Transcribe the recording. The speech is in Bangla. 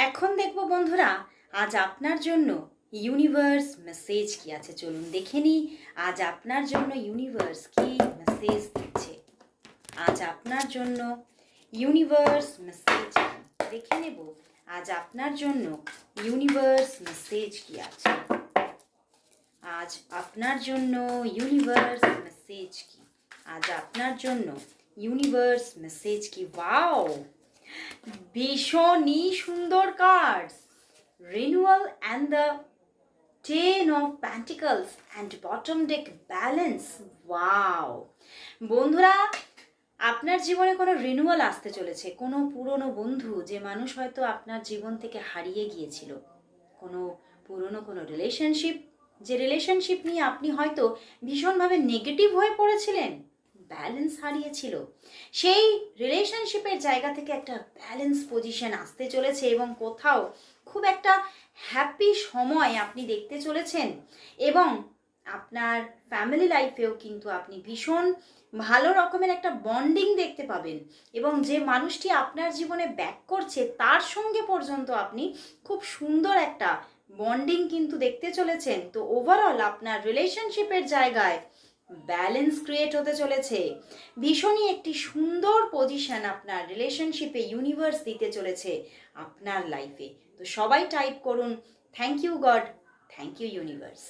এখন দেখবো বন্ধুরা, আজ আপনার জন্য ইউনিভার্স মেসেজ কি আছে। চলুন দেখে নিই আজ আপনার জন্য ইউনিভার্স কি মেসেজ দিচ্ছে। আজ আপনার জন্য ইউনিভার্স মেসেজ দেখে নেব। আজ আপনার জন্য ইউনিভার্স মেসেজ কি আছে। আজ আপনার জন্য ইউনিভার্স মেসেজ কি। আজ আপনার জন্য ইউনিভার্স মেসেজ কি। ওয়াও, ভীষণই সুন্দর cards. Renewal and the 10 of Pentacles and bottom deck balance. Wow বন্ধুরা, আপনার জীবনে কোনো রিনিউয়াল আসতে চলেছে। কোনো পুরনো বন্ধু, যে মানুষ হয়তো আপনার জীবন থেকে হারিয়ে গিয়েছিল, কোনো পুরনো কোনো যে রিলেশনশিপ নিয়ে আপনি হয়তো ভীষণভাবে নেগেটিভ হয়ে পড়েছিলেন, ব্যালেন্স হারিয়েছিল, সেই রিলেশনশিপের জায়গা থেকে একটা ব্যালেন্স পজিশন আসতে চলেছে এবং কোথাও খুব একটা হ্যাপি সময় আপনি দেখতে চলেছেন। এবং আপনার ফ্যামিলি লাইফেও কিন্তু আপনি ভীষণ ভালো রকমের একটা বন্ডিং দেখতে পাবেন এবং যে মানুষটি আপনার জীবনে ব্যাক করছে তার সঙ্গে পর্যন্ত আপনি খুব সুন্দর একটা বন্ডিং কিন্তু দেখতে চলেছেন। তো ওভারঅল আপনার রিলেশনশিপের জায়গায় ব্যালেন্স ক্রিয়েট হতে চলেছে। ভীষণই একটি সুন্দর পজিশন আপনার রিলেশনশিপে ইউনিভার্স দিতে চলেছে আপনার লাইফে। তো সবাই টাইপ করুন, thank you God, thank you universe.